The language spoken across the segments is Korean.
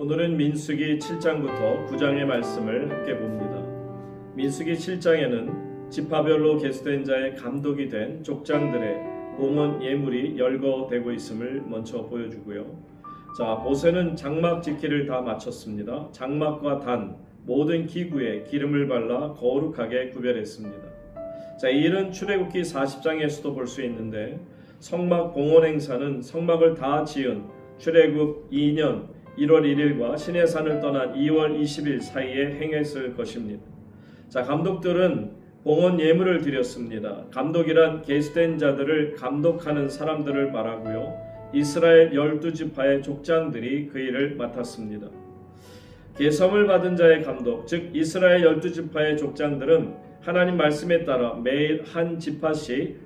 오늘은 민수기 7장부터 9장의 말씀을 함께 봅니다. 민수기 7장에는 지파별로 계수된 자의 감독이 된 족장들의 봉헌 예물이 열거되고 있음을 먼저 보여주고요. 모세는 장막 짓기를 다 마쳤습니다. 장막과 단 모든 기구에 기름을 발라 거룩하게 구별했습니다. 이 일은 출애굽기 40장에서도 볼 수 있는데, 성막 봉헌 행사는 성막을 다 지은 출애굽 2년 1월 1일과 시내산을 떠난 2월 20일 사이에 행했을 것입니다. 감독들은 봉헌 예물을 드렸습니다. 감독이란 계수된 자들을 감독하는 사람들을 말하고요. 이스라엘 12지파의 족장들이 그 일을 맡았습니다. 계성을 받은 자의 감독, 즉 이스라엘 12지파의 족장들은 하나님 말씀에 따라 매일 한 지파씩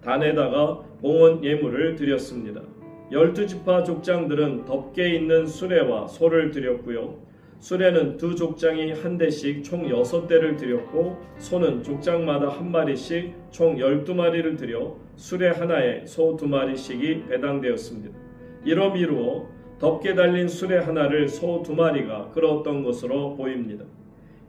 단에다가 봉헌 예물을 드렸습니다. 12지파 족장들은 덮개 있는 수레와 소를 드렸고요. 수레는 두 족장이 한 대씩 총 6대를 드렸고, 소는 족장마다 한 마리씩 총 12마리를 드려 수레 하나에 소 2마리씩이 배당되었습니다. 이로 미루어 덮개 달린 수레 하나를 소 2마리가 끌어왔던 것으로 보입니다.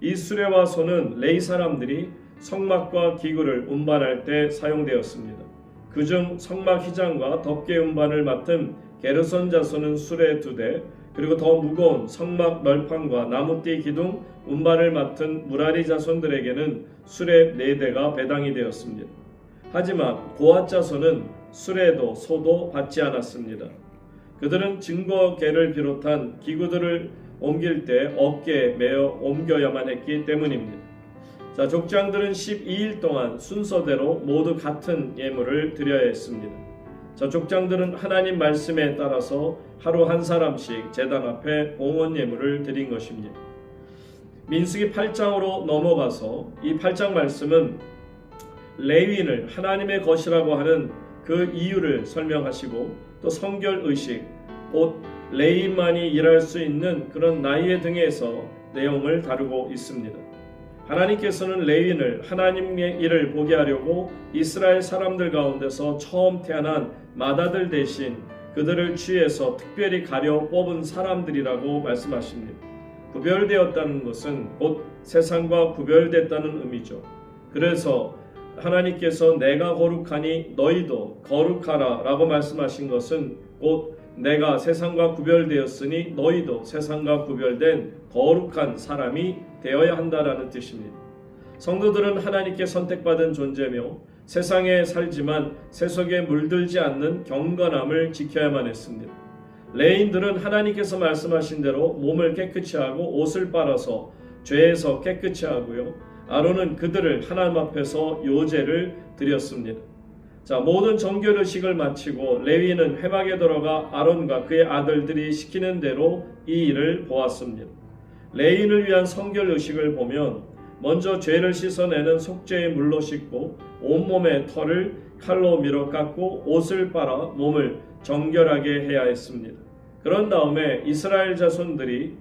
이 수레와 소는 레위 사람들이 성막과 기구를 운반할 때 사용되었습니다. 그중 성막 휘장과 덮개 운반을 맡은 게르손 자손은 수레 2대, 그리고 더 무거운 성막 널판과 나무띠 기둥 운반을 맡은 무라리 자손들에게는 수레 4대가 배당이 되었습니다. 하지만 고앗 자손은 수레도 소도 받지 않았습니다. 그들은 증거계를 비롯한 기구들을 옮길 때 어깨에 매어 옮겨야만 했기 때문입니다. 족장들은 12일 동안 순서대로 모두 같은 예물을 드려야 했습니다. 족장들은 하나님 말씀에 따라서 하루 한 사람씩 제단 앞에 봉헌 예물을 드린 것입니다. 민수기 8장으로 넘어가서 이 8장 말씀은 레위인을 하나님의 것이라고 하는 그 이유를 설명하시고, 또 성결의식, 곧 레위인만이 일할 수 있는 그런 나이에 등에서 내용을 다루고 있습니다. 하나님께서는 레위인을 하나님의 일을 보게 하려고 이스라엘 사람들 가운데서 처음 태어난 맏아들 대신 그들을 취해서 특별히 가려 뽑은 사람들이라고 말씀하십니다. 구별되었다는 것은 곧 세상과 구별됐다는 의미죠. 그래서 하나님께서 내가 거룩하니 너희도 거룩하라 라고 말씀하신 것은 곧 내가 세상과 구별되었으니 너희도 세상과 구별된 거룩한 사람이 되어야 한다라는 뜻입니다. 성도들은 하나님께 선택받은 존재며 세상에 살지만 세속에 물들지 않는 경건함을 지켜야만 했습니다. 레위인들은 하나님께서 말씀하신 대로 몸을 깨끗이 하고 옷을 빨아서 죄에서 깨끗이 하고요. 아론은 그들을 하나님 앞에서 요제를 드렸습니다. 모든 정결의식을 마치고 레위인은 회막에 들어가 아론과 그의 아들들이 시키는 대로 이 일을 보았습니다. 레위인을 위한 성결의식을 보면 먼저 죄를 씻어내는 속죄의 물로 씻고 온몸의 털을 칼로 밀어 깎고 옷을 빨아 몸을 정결하게 해야 했습니다. 그런 다음에 이스라엘 자손들이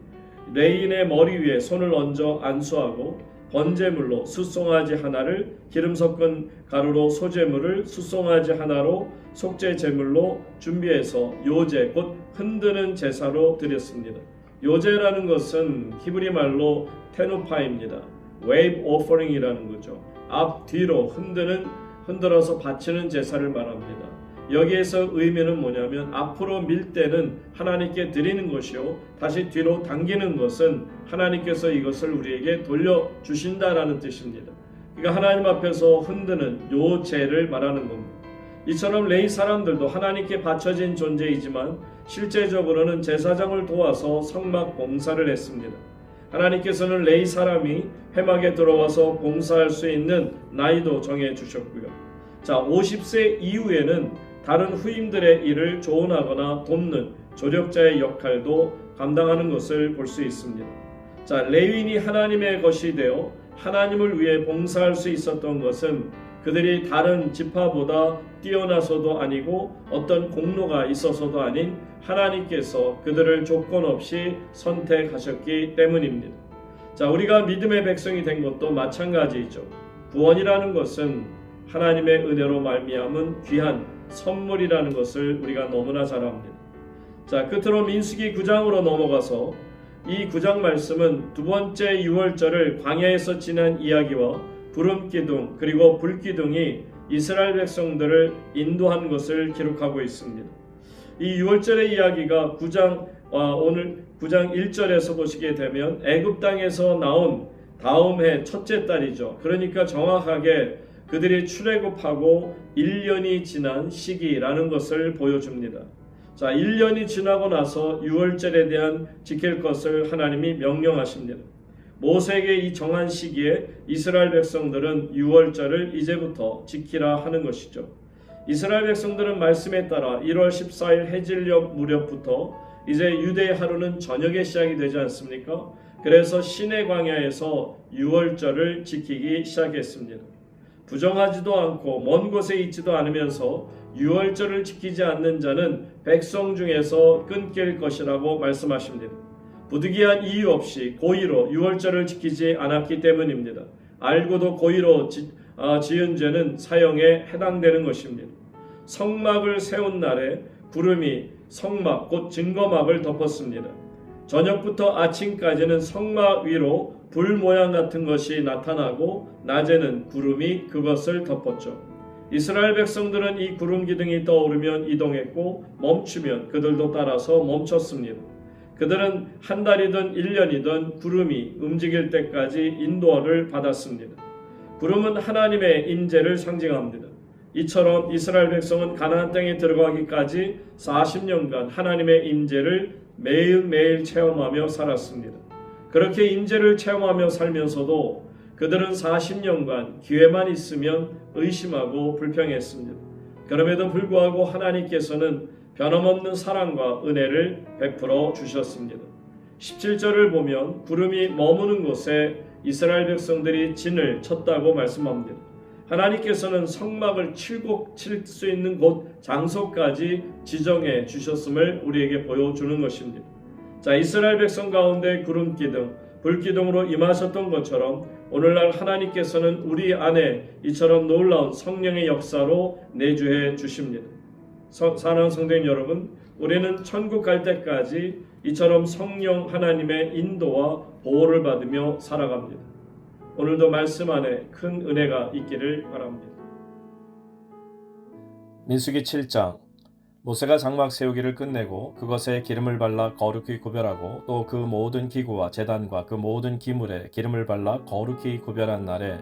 레위인의 머리 위에 손을 얹어 안수하고 번제물로 숫송아지 하나를, 기름 섞은 가루로 소제물을, 숫송아지 하나로 속죄 제물로 준비해서 요제, 곧 흔드는 제사로 드렸습니다. 요제라는 것은 히브리 말로 테누파입니다. wave offering이라는 거죠. 앞뒤로 흔들어서 바치는 제사를 말합니다. 여기에서 의미는 뭐냐면 앞으로 밀 때는 하나님께 드리는 것이요, 다시 뒤로 당기는 것은 하나님께서 이것을 우리에게 돌려주신다라는 뜻입니다. 그러니까 하나님 앞에서 흔드는 요제를 말하는 겁니다. 이처럼 레위 사람들도 하나님께 바쳐진 존재이지만 실제적으로는 제사장을 도와서 성막 봉사를 했습니다. 하나님께서는 레위 사람이 회막에 들어와서 봉사할 수 있는 나이도 정해 주셨고요. 50세 이후에는 다른 후임들의 일을 조언하거나 돕는 조력자의 역할도 감당하는 것을 볼 수 있습니다. 레위인이 하나님의 것이 되어 하나님을 위해 봉사할 수 있었던 것은 그들이 다른 지파보다 뛰어나서도 아니고 어떤 공로가 있어서도 아닌 하나님께서 그들을 조건 없이 선택하셨기 때문입니다. 우리가 믿음의 백성이 된 것도 마찬가지이죠. 구원이라는 것은 하나님의 은혜로 말미암은 귀한 선물이라는 것을 우리가 너무나 잘 압니다. 자, 끝으로 민수기 9장으로 넘어가서 이 9장 말씀은 두 번째 유월절을 광야에서 지난 이야기와 구름기둥 그리고 불기둥이 이스라엘 백성들을 인도한 것을 기록하고 있습니다. 이 유월절의 이야기가 오늘 9장 1절에서 보시게 되면 애굽 땅에서 나온 다음 해 첫째 달이죠. 그러니까 정확하게 그들이 출애굽하고 1년이 지난 시기라는 것을 보여줍니다. 자, 1년이 지나고 나서 유월절에 대한 지킬 것을 하나님이 명령하십니다. 모세에게 이 정한 시기에 이스라엘 백성들은 유월절을 이제부터 지키라 하는 것이죠. 이스라엘 백성들은 말씀에 따라 1월 14일 해질녘 무렵부터 이제 유대의 하루는 저녁에 시작이 되지 않습니까? 그래서 시내 광야에서 유월절을 지키기 시작했습니다. 부정하지도 않고 먼 곳에 있지도 않으면서 유월절을 지키지 않는 자는 백성 중에서 끊길 것이라고 말씀하십니다. 부득이한 이유 없이 고의로 유월절을 지키지 않았기 때문입니다. 알고도 고의로 지은 죄는 사형에 해당되는 것입니다. 성막을 세운 날에 구름이 성막 곧 증거막을 덮었습니다. 저녁부터 아침까지는 성막 위로 불 모양 같은 것이 나타나고 낮에는 구름이 그것을 덮었죠. 이스라엘 백성들은 이 구름 기둥이 떠오르면 이동했고 멈추면 그들도 따라서 멈췄습니다. 그들은 한 달이든 1년이든 구름이 움직일 때까지 인도를 받았습니다. 구름은 하나님의 인재를 상징합니다. 이처럼 이스라엘 백성은 가나안 땅에 들어가기까지 40년간 하나님의 인재를 매일매일 체험하며 살았습니다. 그렇게 인재를 체험하며 살면서도 그들은 40년간 기회만 있으면 의심하고 불평했습니다. 그럼에도 불구하고 하나님께서는 변함없는 사랑과 은혜를 베풀어 주셨습니다. 17절을 보면 구름이 머무는 곳에 이스라엘 백성들이 진을 쳤다고 말씀합니다. 하나님께서는 성막을 칠 수 있는 곳 장소까지 지정해 주셨음을 우리에게 보여주는 것입니다. 자, 이스라엘 백성 가운데 구름기둥, 불기둥으로 임하셨던 것처럼 오늘날 하나님께서는 우리 안에 이처럼 놀라운 성령의 역사로 내주해 주십니다. 사랑하는 성도님 여러분, 우리는 천국 갈 때까지 이처럼 성령 하나님의 인도와 보호를 받으며 살아갑니다. 오늘도 말씀 안에 큰 은혜가 있기를 바랍니다. 민수기 7장. 모세가 장막 세우기를 끝내고 그것에 기름을 발라 거룩히 구별하고 또 그 모든 기구와 제단과 그 모든 기물에 기름을 발라 거룩히 구별한 날에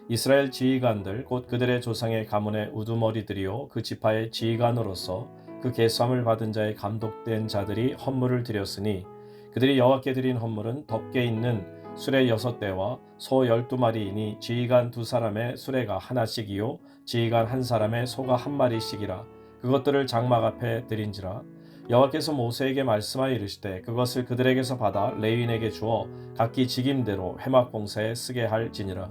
이스라엘 지휘관들 곧 그들의 조상의 가문의 우두머리들이요 그 지파의 지휘관으로서 그 계수함을 받은 자의 감독된 자들이 헌물을 드렸으니 그들이 여호와께 드린 헌물은 덮개 있는 수레 6대와 소 12마리이니 지휘관 2사람의 수레가 하나씩이요 지휘관 1사람의 소가 1마리씩이라. 그것들을 장막 앞에 드린지라. 여호와께서 모세에게 말씀하여 이르시되 그것을 그들에게서 받아 레위인에게 주어 각기 직임대로 회막 봉사에 쓰게 할지니라.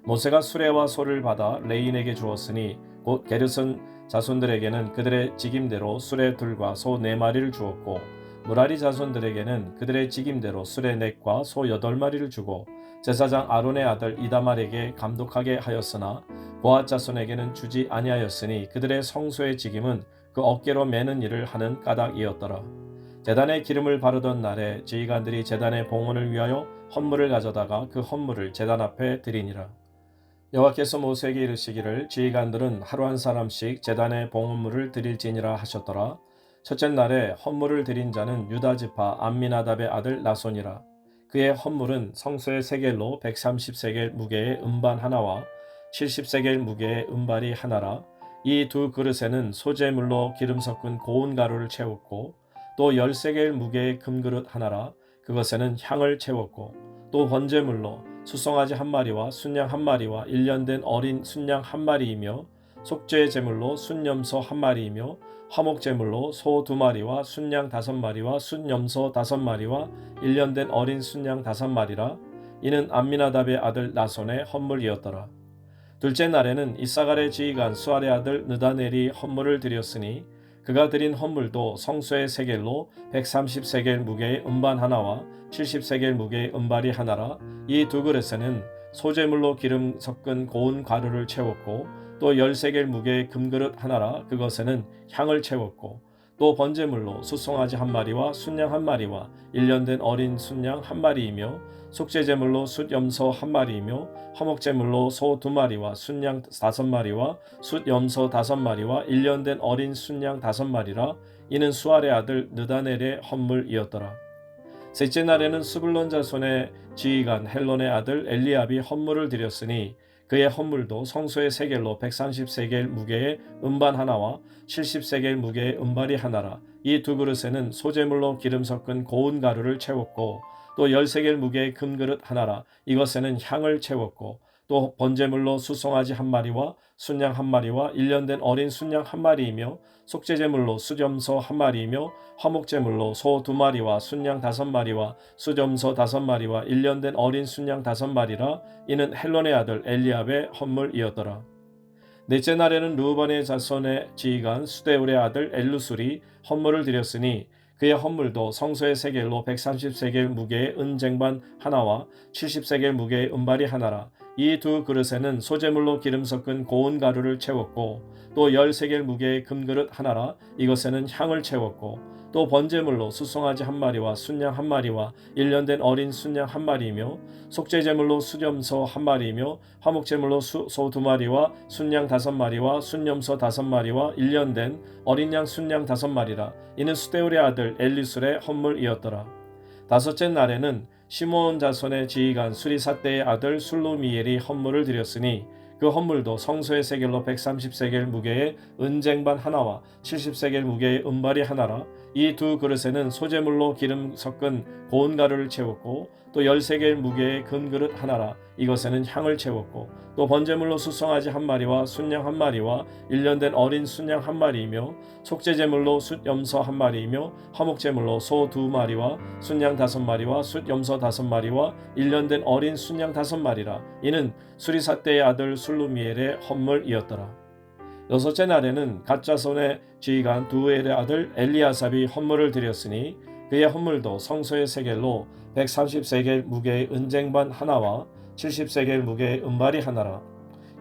모세가 수레와 소를 받아 레위인에게 주었으니 곧 게르손 자손들에게는 그들의 직임대로 수레 둘과 소 4마리를 주었고 무라리 자손들에게는 그들의 직임대로 수레 넷과 소 8마리를 주고 제사장 아론의 아들 이다말에게 감독하게 하였으나 고앗 자손에게는 주지 아니하였으니 그들의 성소의 직임은 그 어깨로 매는 일을 하는 까닭이었더라. 제단에 기름을 바르던 날에 지휘관들이 제단의 봉헌을 위하여 헌물을 가져다가 그 헌물을 제단 앞에 드리니라. 여호와께서 모세에게 이르시기를 지휘관들은 하루 한 사람씩 제단의 봉헌물을 드릴지니라 하셨더라. 첫째 날에 헌물을 드린 자는 유다 지파 암미나답의 아들 나손이라. 그의 헌물은 성소의 세겔로 130세겔 무게의 음반 하나와 70세겔 무게의 음발이 하나라. 이 두 그릇에는 소재물로 기름 섞은 고운 가루를 채웠고 또 10세겔 무게의 금그릇 하나라. 그것에는 향을 채웠고 또 번제물로 수송아지 1마리와 순양 1마리와 1년 된 어린 순양 1마리이며 속죄 제물로 순염소 1마리이며 화목제물로 소 2마리와 순양 5마리와 순염소 5마리와 1년 된 어린 순양 5마리라. 이는 암미나답의 아들 나손의 헌물이었더라. 둘째 날에는 이사갈의 지휘관 수알의 아들 느다넬이 헌물을 드렸으니 그가 드린 헌물도 성소의 세겔로 130세겔 무게의 음반 하나와 70세겔 무게의 음발이 하나라. 이 두 그릇에는 소재물로 기름 섞은 고운 가루를 채웠고 또 10세겔 무게의 금그릇 하나라. 그것에는 향을 채웠고 또 번제물로 숫송아지 한 마리와 순양 한 마리와 1년 된 어린 순양 한 마리이며 속죄제물로 숫염소 한 마리이며 화목제물로 소 2마리와 순양 5마리와 숫염소 5마리와 1년 된 어린 순양 5마리라. 이는 수알의 아들 느다넬의 헌물이었더라. 셋째 날에는 스불론 자손의 지휘관 헬론의 아들 엘리압이 헌물을 드렸으니 그의 헌물도 성소의 세겔로 130세겔 무게의 음반 하나와 70세겔 무게의 음발이 하나라. 이 두 그릇에는 소제물로 기름 섞은 고운 가루를 채웠고 또 10세겔 무게의 금그릇 하나라. 이것에는 향을 채웠고 또 번제물로 수송아지 한 마리와 순양 한 마리와 1년 된 어린 순양 한 마리이며 속죄제물로 수점소 한 마리이며 화목제물로 소 2마리와 순양 5마리와 수점소 5마리와 1년 된 어린 순양 5마리라. 이는 헬론의 아들 엘리압의 헌물이었더라. 넷째 날에는 르우번의 자손의 지휘관 수데울의 아들 엘루술이 헌물을 드렸으니 그의 헌물도 성소의 세겔로 130세겔 무게의 은쟁반 하나와 70세겔 무게의 은발이 하나라. 이 두 그릇에는 소제물로 기름 섞은 고운 가루를 채웠고 또 10세겔 무게의 금그릇 하나라. 이것에는 향을 채웠고 또 번제물로 숫송아지 한 마리와 순양 한 마리와 1년 된 어린 순양 한 마리이며 속죄제물로 수염소 한 마리이며 화목제물로 소 2마리와 순양 5마리와 순염소 5마리와 1년 된 어린 양 순양 5마리라. 이는 수데울의 아들 엘리술의 헌물이었더라. 다섯째 날에는 시므온 자손의 지휘관 수리사대의 아들 술루미엘이 헌물을 드렸으니 그 헌물도 성소의 세겔로 130세겔 무게의 은쟁반 하나와 70세겔 무게의 은발이 하나라. 이 두 그릇에는 소제물로 기름 섞은 고운 가루를 채웠고 또 10세겔 무게의 금그릇 하나라. 이것에는 향을 채웠고 또 번제물로 숫송아지 한 마리와 순양 한 마리와 1년 된 어린 순양 한 마리이며 속죄제물로 숫염소 한 마리이며 화목제물로 소 2마리와 순양 5마리와 숫염소 5마리와 1년 된 어린 순양 5마리라. 이는 수리사대의 아들 술루미엘의 헌물이었더라. 여섯째 날에는 갓자손의 지휘관 두엘의 아들 엘리아삽이 헌물을 드렸으니 그의 헌물도 성소의 세겔로 130세겔 무게의 은쟁반 하나와 70세겔 무게의 은발이 하나라.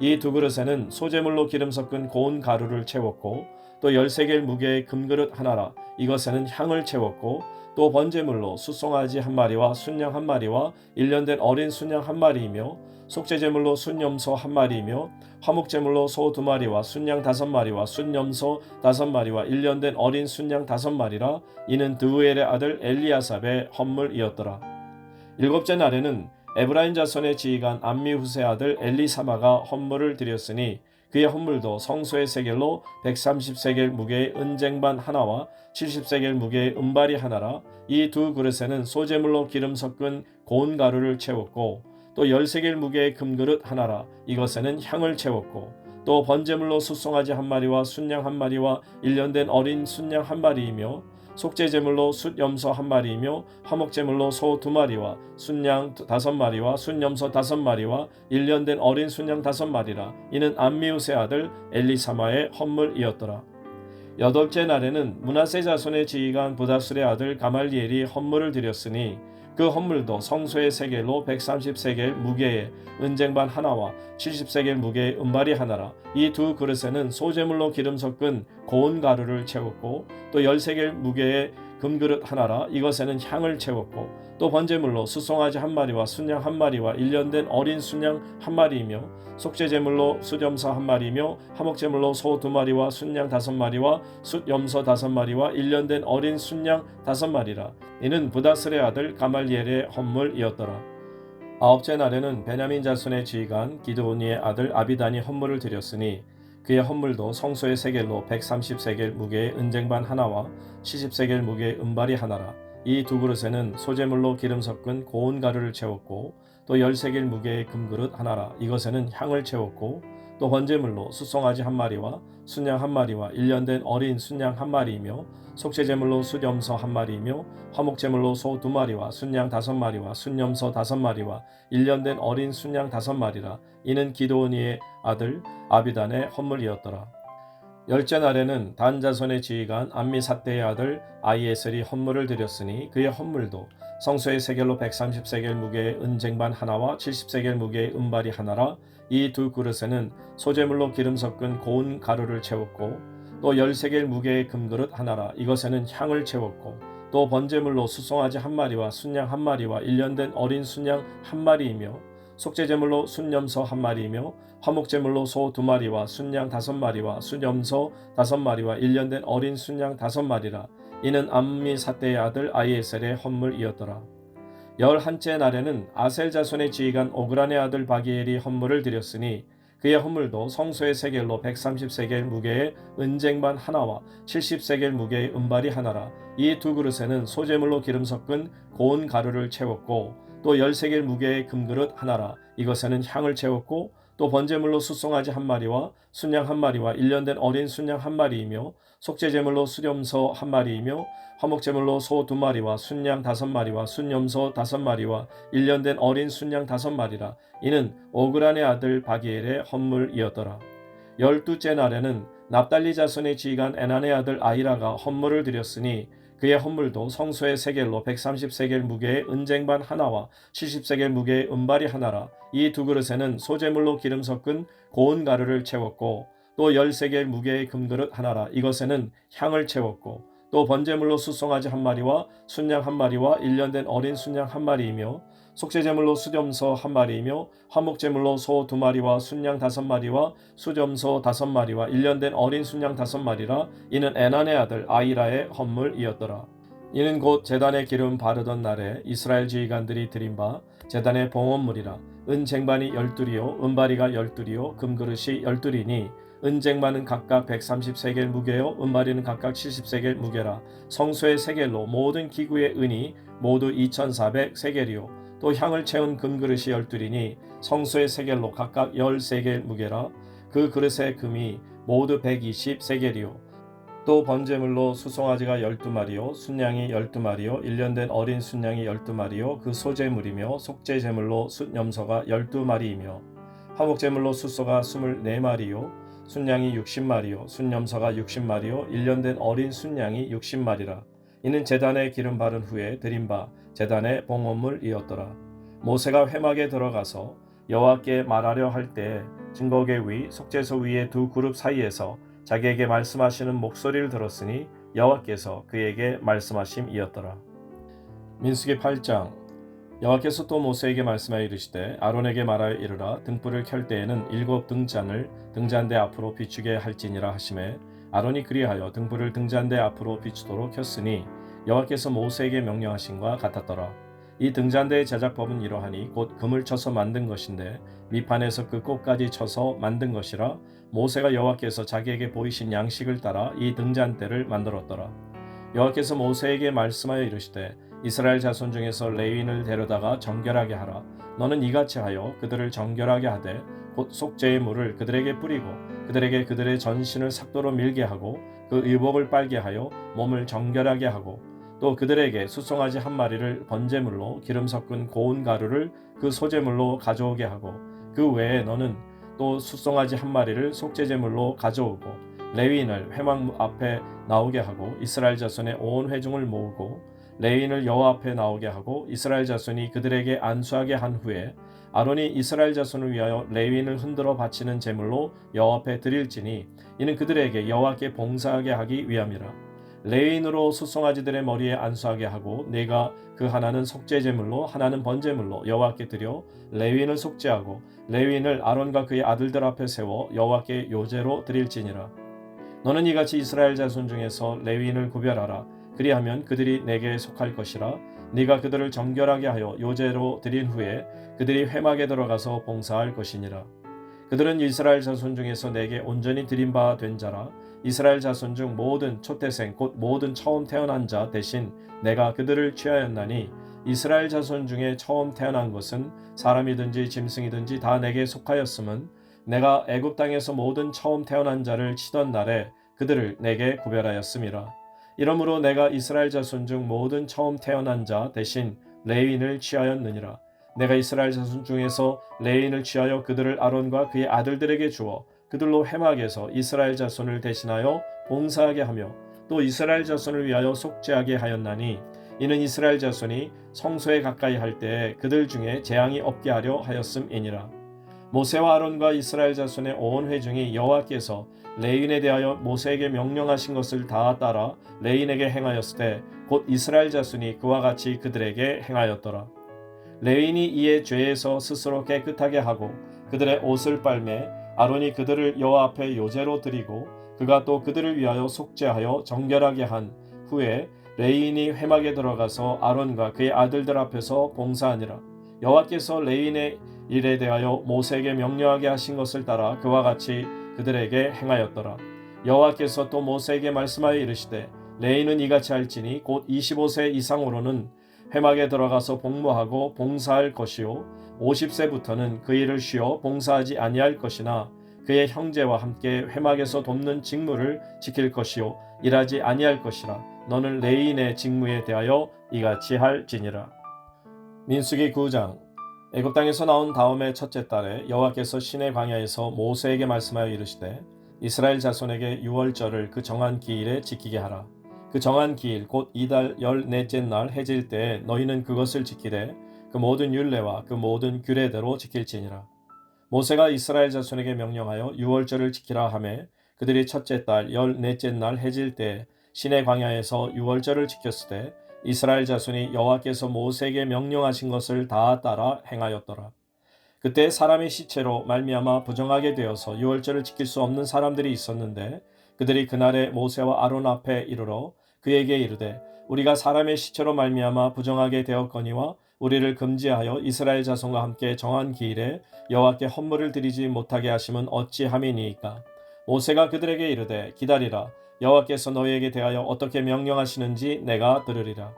이 두 그릇에는 소제물로 기름 섞은 고운 가루를 채웠고 또 10세겔 무게의 금그릇 하나라. 이것에는 향을 채웠고 또 번제물로 숫송아지 한 마리와 순양 한 마리와 1년 된 어린 순양 한 마리이며 속죄제물로 순염소 한 마리이며 화목제물로 소 2마리와 순양 5마리와 순염소 5마리와 1년 된 어린 순양 5마리라. 이는 드우엘의 아들 엘리아삽의 헌물이었더라. 일곱째 날에는 에브라임 자손의 지휘관 암미후스의 아들 엘리사마가 헌물을 드렸으니 그의 헌물도 성소의 세겔로 130세겔 무게의 은쟁반 하나와 70세겔 무게의 은발이 하나라. 이 두 그릇에는 소제물로 기름 섞은 고운 가루를 채웠고 또 10세겔 무게의 금그릇 하나라. 이것에는 향을 채웠고 또 번제물로 숫송아지 한 마리와 순양 한 마리와 1년 된 어린 순양 한 마리이며 속죄제물로 숫염소 한 마리이며 화목제물로 소 2마리와 순양 5마리와 순염소 5마리와 1년 된 어린 순양 5마리라. 이는 암미우스의 아들 엘리사마의 헌물이었더라. 여덟째 날에는 므낫세 자손의 지휘관 부다술의 아들 가말리엘이 헌물을 드렸으니 그 헌물도 성소의 세겔로 130세겔 무게의 은쟁반 하나와 70세겔 무게의 은발이 하나라. 이 두 그릇에는 소제물로 기름 섞은 고운 가루를 채웠고 또 10세겔 무게의 금그릇 하나라. 이것에는 향을 채웠고 또 번제물로 숫송아지 한 마리와 순양 한 마리와 1년 된 어린 순양 한 마리이며 속죄제물로 숫염소 한 마리이며 화목제물로 소 2마리와 순양 5마리와 숫염소 5마리와 1년 된 어린 순양 5마리라. 이는 부다슬의 아들 가말리엘의 헌물이었더라. 아홉째 날에는 베냐민 자손의 지휘관 기드오니의 아들 아비단이 헌물을 드렸으니 그의 헌물도 성소의 세겔로 130세겔 무게의 은쟁반 하나와 70세겔 무게의 은발이 하나라. 이 두 그릇에는 소제물로 기름 섞은 고운 가루를 채웠고 또 10세겔 무게의 금그릇 하나라. 이것에는 향을 채웠고 또 번제물로 숫송아지 한 마리와 순양 한 마리와 1년 된 어린 순양 한 마리이며 속죄제물로 숫염소 한 마리이며 화목제물로 소 2마리와 순양 5마리와 순염소 5마리와 1년 된 어린 순양 5마리라. 이는 기드오니의 아들 아비단의 헌물이었더라. 열째 날에는 단 자손의 지휘관 암미사대의 아들 아이에셀이 헌물을 드렸으니 그의 헌물도 성소의 세겔로 130세겔 무게의 은쟁반 하나와 70세겔 무게의 은발이 하나라. 이 두 그릇에는 소제물로 기름 섞은 고운 가루를 채웠고 또 10세겔 무게의 금그릇 하나라. 이것에는 향을 채웠고 또 번제물로 수송아지 한 마리와 순양 한 마리와 1년 된 어린 순양 한 마리이며 속죄제물로 순염소 한 마리이며 화목제물로 소 2마리와 순양 5마리와 순염소 5마리와 1년 된 어린 순양 5마리라. 이는 암미사대의 아들 아이에셀의 헌물이었더라. 11째 날에는 아셀 자손의 지휘관 오그란의 아들 바기엘이 헌물을 드렸으니 그의 헌물도 성소의 세겔로 130세겔 무게의 은쟁반 하나와 70세겔 무게의 은발이 하나라. 이 두 그릇에는 소제물로 기름 섞은 고운 가루를 채웠고 또 10세겔 무게의 금그릇 하나라. 이것에는 향을 채웠고 또 번제물로 수송아지 한 마리와 순양 한 마리와 1년 된 어린 순양 한 마리이며 속죄제물로 수염소 한 마리이며 화목제물로 소 2마리와 순양 5마리와 순염소 5마리와 1년 된 어린 순양 5마리라. 이는 오그란의 아들 바기엘의 헌물이었더라. 12째 날에는 납달리 자손의 지휘관 에난의 아들 아이라가 헌물을 드렸으니 그의 헌물도 성소의 세겔로 130세겔 무게의 은쟁반 하나와 70세겔 무게의 은발이 하나라. 이 두 그릇에는 소제물로 기름 섞은 고운 가루를 채웠고 또 10세겔 무게의 금그릇 하나라. 이것에는 향을 채웠고 또 번제물로 수송아지 한 마리와 순양 한 마리와 1년 된 어린 순양 한 마리이며 속죄제물로 수염소 한 마리이며 화목제물로 소 2마리와 순양 5마리와 수염소 5마리와 1년 된 어린 순양 5마리라. 이는 에난의 아들 아이라의 헌물이었더라. 이는 곧 제단에 기름 바르던 날에 이스라엘 지휘관들이 드린 바 제단의 봉헌물이라. 은쟁반이 12이요 은바리가 12이요 금그릇이 12이니 은쟁반은 각각 130세겔 무게요 은바리는 각각 70세겔 무게라. 성소의 세겔로 모든 기구의 은이 모두 2400세겔이요 또 향을 채운 금그릇이 12이니 성소의 세겔로 각각 10세겔 무게라. 그 그릇의 금이 모두 120세겔이요 또 번제물로 수송아지가 12마리요 순양이 12마리요 1년 된 어린 순양이 12마리요 그 소제물이며 속죄제물로 순염소가 12마리이며 화목제물로 숫소가 24마리요 순양이 60마리요 순염소가 60마리요 1년 된 어린 순양이 60마리라. 이는 제단에 기름 바른 후에 드린 바 제단의 봉헌물이었더라. 모세가 회막에 들어가서 여호와께 말하려 할 때 증거궤 위 속죄소 위의 두 그룹 사이에서 자기에게 말씀하시는 목소리를 들었으니 여호와께서 그에게 말씀하심이었더라. 민수기 8장. 여호와께서 또 모세에게 말씀하여 이르시되 아론에게 말하여 이르라. 등불을 켤 때에는 7 등잔을 등잔대 앞으로 비추게 할지니라 하시매 아론이 그리하여 등불을 등잔대 앞으로 비추도록 켰으니 여호와께서 모세에게 명령하신과 같았더라. 이 등잔대의 제작법은 이러하니 곧 금을 쳐서 만든 것인데 밑판에서 그 꼭까지 쳐서 만든 것이라. 모세가 여호와께서 자기에게 보이신 양식을 따라 이 등잔대를 만들었더라. 여호와께서 모세에게 말씀하여 이르시되 이스라엘 자손 중에서 레위인을 데려다가 정결하게 하라. 너는 이같이 하여 그들을 정결하게 하되 곧 속죄의 물을 그들에게 뿌리고 그들에게 그들의 전신을 삭도로 밀게 하고 그 의복을 빨게 하여 몸을 정결하게 하고 또 그들에게 수송아지 한 마리를 번제물로 기름 섞은 고운 가루를 그 소제물로 가져오게 하고 그 외에 너는 또 수송아지 한 마리를 속죄제물로 가져오고 레위인을 회막 앞에 나오게 하고 이스라엘 자손의 온 회중을 모으고 레위인을 여호와 앞에 나오게 하고 이스라엘 자손이 그들에게 안수하게 한 후에 아론이 이스라엘 자손을 위하여 레위인을 흔들어 바치는 제물로 여호와 앞에 드릴지니 이는 그들에게 여호와께 봉사하게 하기 위함이라. 레위인으로 수송아지들의 머리에 안수하게 하고 내가 그 하나는 속죄제물로 하나는 번제물로 여호와께 드려 레위인을 속죄하고 레위인을 아론과 그의 아들들 앞에 세워 여호와께 요제로 드릴지니라. 너는 이같이 이스라엘 자손 중에서 레위인을 구별하라. 그리하면 그들이 내게 속할 것이라. 네가 그들을 정결하게 하여 요제로 드린 후에 그들이 회막에 들어가서 봉사할 것이니라. 그들은 이스라엘 자손 중에서 내게 온전히 드린 바 된 자라. 이스라엘 자손 중 모든 초태생 곧 모든 처음 태어난 자 대신 내가 그들을 취하였나니 이스라엘 자손 중에 처음 태어난 것은 사람이든지 짐승이든지 다 내게 속하였음은 내가 애굽 땅에서 모든 처음 태어난 자를 치던 날에 그들을 내게 구별하였음이라. 이러므로 내가 이스라엘 자손 중 모든 처음 태어난 자 대신 레위인을 취하였느니라. 내가 이스라엘 자손 중에서 레위인을 취하여 그들을 아론과 그의 아들들에게 주어 그들로 회막에서 이스라엘 자손을 대신하여 봉사하게 하며 또 이스라엘 자손을 위하여 속죄하게 하였나니 이는 이스라엘 자손이 성소에 가까이 할 때에 그들 중에 재앙이 없게 하려 하였음이니라. 모세와 아론과 이스라엘 자손의 온 회중이 여호와께서 레인에 대하여 모세에게 명령하신 것을 다 따라 레인에게 행하였을 때 곧 이스라엘 자손이 그와 같이 그들에게 행하였더라. 레인이 이에 죄에서 스스로 깨끗하게 하고 그들의 옷을 빨매 아론이 그들을 여호와 앞에 요제로 드리고 그가 또 그들을 위하여 속죄하여 정결하게 한 후에 레인이 회막에 들어가서 아론과 그의 아들들 앞에서 봉사하니라. 여호와께서 레인의 일에 대하여 모세에게 명령하게 하신 것을 따라 그와 같이 그들에게 행하였더라. 여호와께서 또 모세에게 말씀하여 이르시되 레인은 이같이 할지니 곧 25세 이상으로는 회막에 들어가서 복무하고 봉사할 것이요 50세부터는 그 일을 쉬어 봉사하지 아니할 것이나 그의 형제와 함께 회막에서 돕는 직무를 지킬 것이요 일하지 아니할 것이라. 너는 레인의 직무에 대하여 이같이 할지니라. 민수기 9장. 애굽 땅에서 나온 다음의 첫째 달에 여호와께서 시내 광야에서 모세에게 말씀하여 이르시되 이스라엘 자손에게 유월절을 그 정한 기일에 지키게 하라. 그 정한 기일 곧 이달 14째 날 해질 때에 너희는 그것을 지키되 그 모든 율례와 그 모든 규례대로 지킬지니라. 모세가 이스라엘 자손에게 명령하여 유월절을 지키라 하매 그들이 첫째 달 14째 날 해질 때에 시내 광야에서 유월절을 지켰을 때 이스라엘 자손이 여호와께서 모세에게 명령하신 것을 다 따라 행하였더라. 그때 사람의 시체로 말미암아 부정하게 되어서 유월절을 지킬 수 없는 사람들이 있었는데 그들이 그날에 모세와 아론 앞에 이르러 그에게 이르되 우리가 사람의 시체로 말미암아 부정하게 되었거니와 우리를 금지하여 이스라엘 자손과 함께 정한 기일에 여호와께 헌물을 드리지 못하게 하심은 어찌함이니이까. 모세가 그들에게 이르되 기다리라. 여호와께서 너희에게 대하여 어떻게 명령하시는지 내가 들으리라.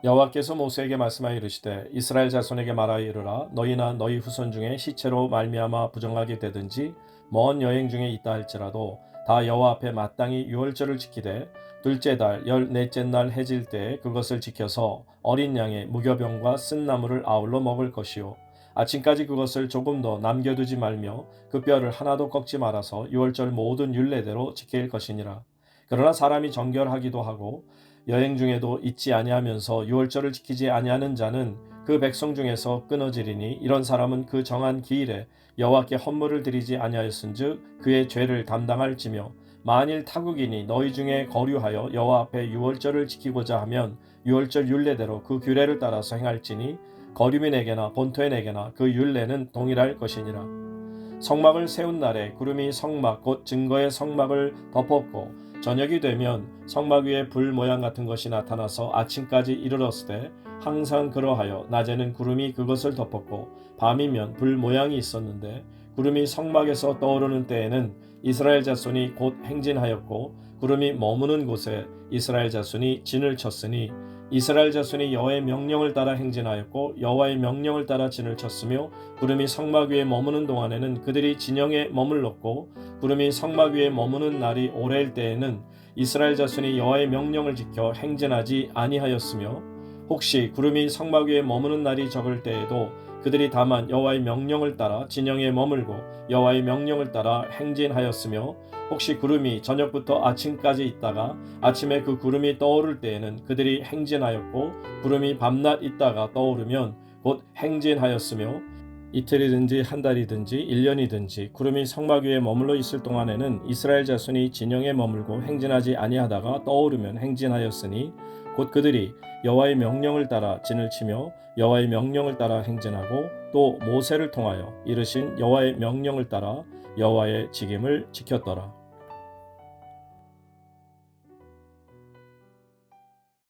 여호와께서 모세에게 말씀하여 이르시되 이스라엘 자손에게 말하여 이르라. 너희나 너희 후손 중에 시체로 말미암아 부정하게 되든지 먼 여행 중에 있다 할지라도 다 여호와 앞에 마땅히 유월절을 지키되 둘째 달 14째 날 해질 때에 그것을 지켜서 어린 양의 무교병과 쓴 나물을 아울러 먹을 것이요 아침까지 그것을 조금도 남겨두지 말며 그 뼈를 하나도 꺾지 말아서 유월절 모든 율례대로 지킬 것이니라. 그러나 사람이 정결하기도 하고 여행 중에도 잊지 아니하면서 유월절을 지키지 아니하는 자는 그 백성 중에서 끊어지리니 이런 사람은 그 정한 기일에 여호와께 헌물을 드리지 아니하였은즉 그의 죄를 담당할지며 만일 타국인이 너희 중에 거류하여 여호와 앞에 유월절을 지키고자 하면 유월절 율례대로 그 규례를 따라서 행할지니 거류민에게나 본토인에게나 그 율례는 동일할 것이니라. 성막을 세운 날에 구름이 성막 곧 증거의 성막을 덮었고 저녁이 되면 성막 위에 불 모양 같은 것이 나타나서 아침까지 이르렀을 때 항상 그러하여 낮에는 구름이 그것을 덮었고 밤이면 불 모양이 있었는데 구름이 성막에서 떠오르는 때에는 이스라엘 자손이 곧 행진하였고 구름이 머무는 곳에 이스라엘 자손이 진을 쳤으니 이스라엘 자손이 여호와의 명령을 따라 행진하였고 여호와의 명령을 따라 진을 쳤으며 구름이 성막 위에 머무는 동안에는 그들이 진영에 머물렀고 구름이 성막 위에 머무는 날이 오래일 때에는 이스라엘 자손이 여호와의 명령을 지켜 행진하지 아니하였으며 혹시 구름이 성막 위에 머무는 날이 적을 때에도 그들이 다만 여호와의 명령을 따라 진영에 머물고 여호와의 명령을 따라 행진하였으며 혹시 구름이 저녁부터 아침까지 있다가 아침에 그 구름이 떠오를 때에는 그들이 행진하였고 구름이 밤낮 있다가 떠오르면 곧 행진하였으며 이틀이든지 한 달이든지 1년이든지 구름이 성막 위에 머물러 있을 동안에는 이스라엘 자손이 진영에 머물고 행진하지 아니하다가 떠오르면 행진하였으니 곧 그들이 여호와의 명령을 따라 진을 치며 여호와의 명령을 따라 행진하고 또 모세를 통하여 이르신 여호와의 명령을 따라 여호와의 직임을 지켰더라.